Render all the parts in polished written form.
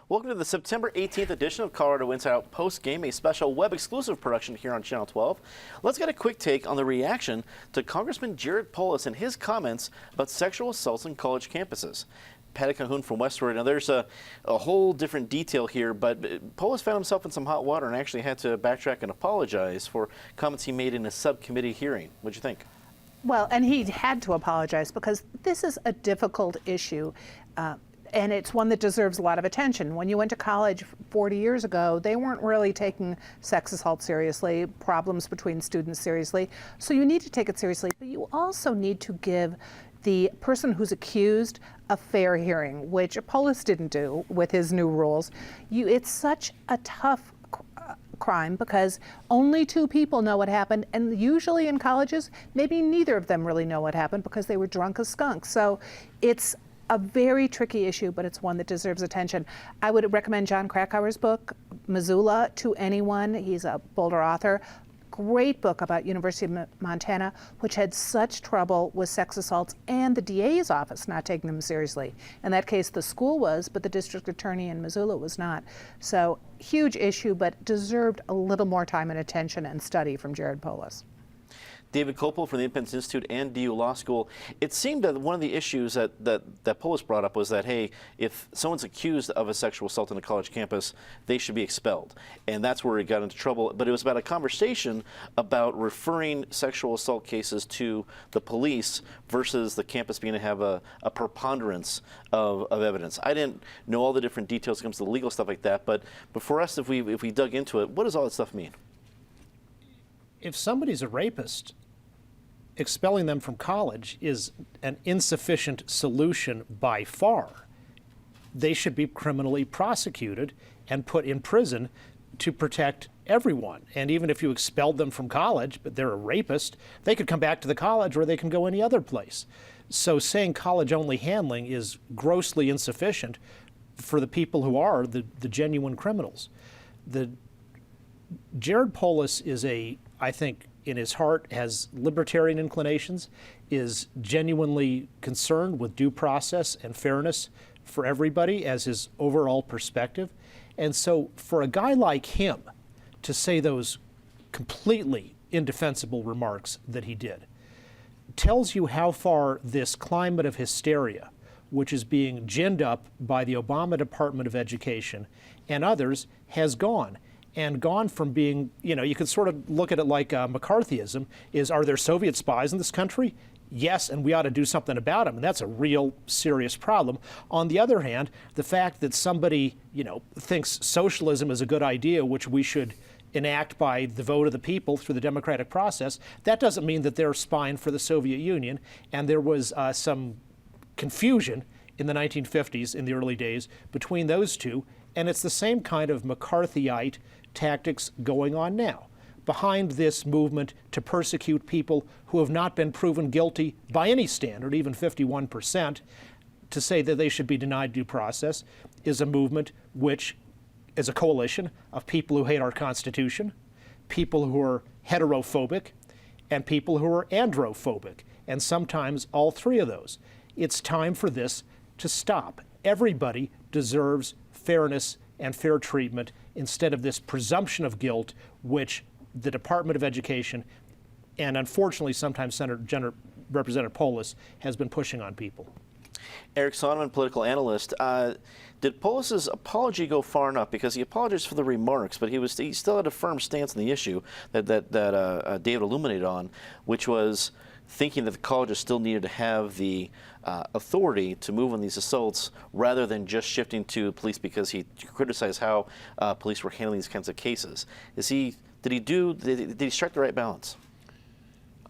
Welcome to the September 18th edition of Colorado Inside Out Post Game, a special web-exclusive production here on Channel 12. Let's get a quick take on the reaction to Congressman Jared Polis and his comments about sexual assaults on college campuses. Patty Calhoun from Westward. Now, there's a whole different detail here, but Polis found himself in some hot water and actually had to backtrack and apologize for comments he made in a subcommittee hearing. What'd you think? Well, and he had to apologize because this is a difficult issue. And it's one that deserves a lot of attention. When you went to college 40 years ago, they weren't really taking sex assault seriously, problems between students seriously. So you need to take it seriously, but you also need to give the person who's accused a fair hearing, which Polis didn't do with his new rules. It's such a tough crime because only two people know what happened, and usually in colleges, maybe neither of them really know what happened because they were drunk as skunks. So it's a very tricky issue, but it's one that deserves attention. I would recommend John Krakauer's book, Missoula, to anyone. He's a Boulder author. Great book about University of Montana, which had such trouble with sex assaults and the DA's office not taking them seriously. In that case, the school was, but the district attorney in Missoula was not. So huge issue, but deserved a little more time and attention and study from Jared Polis. David Kopel from the Independence Institute and DU Law School. It seemed that one of the issues that Polis brought up was that, hey, if someone's accused of a sexual assault on a college campus, they should be expelled. And that's where he got into trouble. But it was about a conversation about referring sexual assault cases to the police versus the campus being to have a preponderance of evidence. I didn't know all the different details when it comes to the legal stuff like that, but for us, if we dug into it, what does all that stuff mean? If somebody's a rapist, expelling them from college is an insufficient solution by far. They should be criminally prosecuted and put in prison to protect everyone. And even if you expelled them from college, but they're a rapist, they could come back to the college or they can go any other place. So saying college-only handling is grossly insufficient for the people who are the genuine criminals. Jared Polis is I think, in his heart, has libertarian inclinations, is genuinely concerned with due process and fairness for everybody as his overall perspective. And so for a guy like him to say those completely indefensible remarks that he did tells you how far this climate of hysteria, which is being ginned up by the Obama Department of Education and others, has gone. And gone from being, you can sort of look at it like McCarthyism, are there Soviet spies in this country? Yes, and we ought to do something about them, and that's a real serious problem. On the other hand, the fact that somebody, thinks socialism is a good idea, which we should enact by the vote of the people through the democratic process, that doesn't mean that they're spying for the Soviet Union. And there was some confusion in the 1950s, in the early days, between those two, and it's the same kind of McCarthyite tactics going on now behind this movement to persecute people who have not been proven guilty by any standard, even 51%, to say that they should be denied due process is a movement which is a coalition of people who hate our Constitution, people who are heterophobic, and people who are androphobic, and sometimes all three of those. It's time for this to stop. Everybody deserves fairness and fair treatment instead of this presumption of guilt, which the Department of Education and unfortunately sometimes Representative Polis has been pushing on people. Eric Sonneman, political analyst. Did Polis's apology go far enough? Because he apologized for the remarks, but he still had a firm stance on the issue that David illuminated on, which was thinking that the colleges still needed to have the authority to move on these assaults rather than just shifting to police, because he criticized how police were handling these kinds of cases. Did he strike the right balance?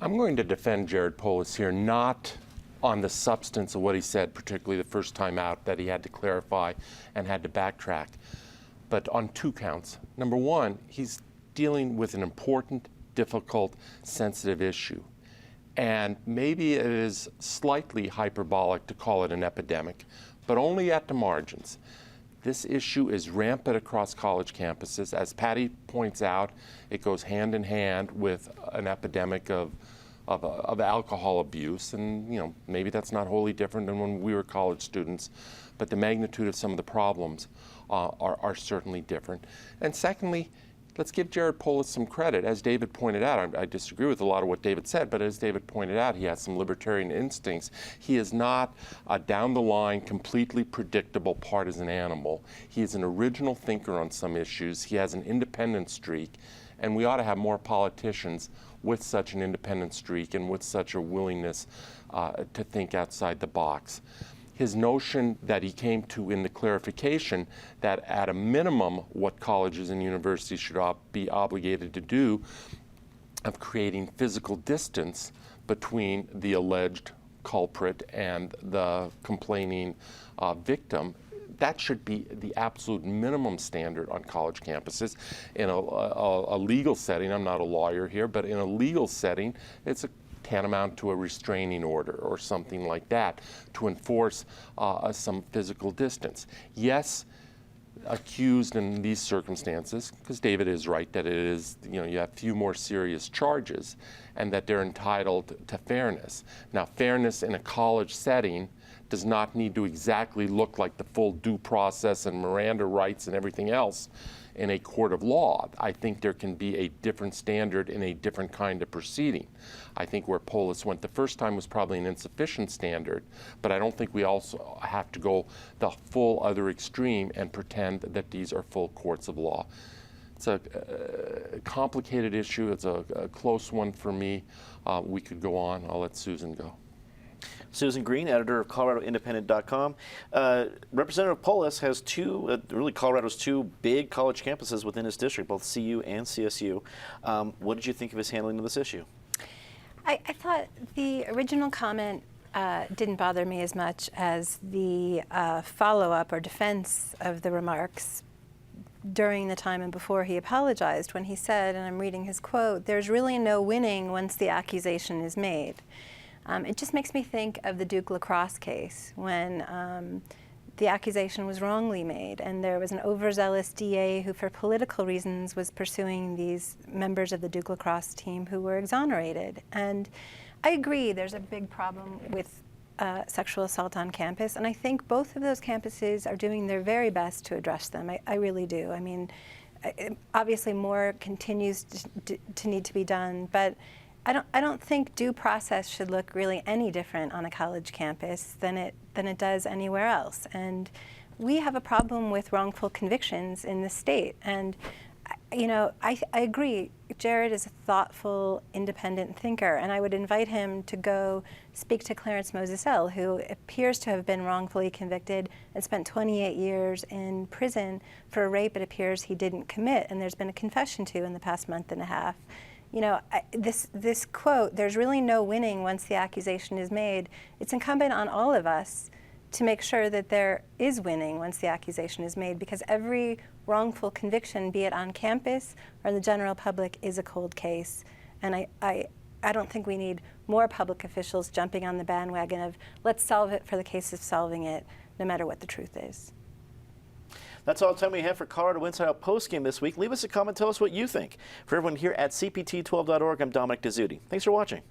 I'm going to defend Jared Polis here, not on the substance of what he said, particularly the first time out that he had to clarify and had to backtrack, but on two counts. Number one, he's dealing with an important, difficult, sensitive issue. And maybe it is slightly hyperbolic to call it an epidemic, but only at the margins. This issue is rampant across college campuses. As Patty points out, it goes hand in hand with an epidemic of of alcohol abuse, and maybe that's not wholly different than when we were college students, but the magnitude of some of the problems are certainly different. And secondly, let's give Jared Polis some credit. As David pointed out, I disagree with a lot of what David said, but as David pointed out, he has some libertarian instincts. He is not a down-the-line, completely predictable partisan animal. He is an original thinker on some issues. He has an independent streak, and we ought to have more politicians with such an independent streak and with such a willingness to think outside the box. His notion that he came to in the clarification that at a minimum what colleges and universities should be obligated to do of creating physical distance between the alleged culprit and the complaining victim, that should be the absolute minimum standard on college campuses. In a legal setting, I'm not a lawyer here, but in a legal setting, it's tantamount to a restraining order or something like that to enforce some physical distance. Yes, accused in these circumstances, because David is right that it is, you have few more serious charges and that they're entitled to fairness. Now, fairness in a college setting does not need to exactly look like the full due process and Miranda rights and everything else in a court of law. I think there can be a different standard in a different kind of proceeding. I think where Polis went the first time was probably an insufficient standard, but I don't think we also have to go the full other extreme and pretend that these are full courts of law. It's a complicated issue. It's a close one for me. We could go on. I'll let Susan go. Susan Green, editor of ColoradoIndependent.com. Representative Polis has really Colorado's two big college campuses within his district, both CU and CSU. What did you think of his handling of this issue? I thought the original comment didn't bother me as much as the follow-up or defense of the remarks during the time and before he apologized, when he said, and I'm reading his quote, "There's really no winning once the accusation is made." It just makes me think of the Duke lacrosse case when the accusation was wrongly made and there was an overzealous DA who for political reasons was pursuing these members of the Duke lacrosse team who were exonerated. And I agree there's a big problem with sexual assault on campus, and I think both of those campuses are doing their very best to address them. I really do. I mean, obviously more continues to need to be done, but I don't think due process should look really any different on a college campus than it does anywhere else. And we have a problem with wrongful convictions in the state. And I agree. Jared is a thoughtful, independent thinker, and I would invite him to go speak to Clarence Mosesel, who appears to have been wrongfully convicted and spent 28 years in prison for a rape it appears he didn't commit, and there's been a confession to in the past month and a half. This quote, "There's really no winning once the accusation is made," it's incumbent on all of us to make sure that there is winning once the accusation is made, because every wrongful conviction, be it on campus or in the general public, is a cold case. And I don't think we need more public officials jumping on the bandwagon of let's solve it for the case of solving it, no matter what the truth is. That's all the time we have for Colorado Inside Out postgame this week. Leave us a comment, tell us what you think. For everyone here at CPT12.org, I'm Dominic Dezzutti. Thanks for watching.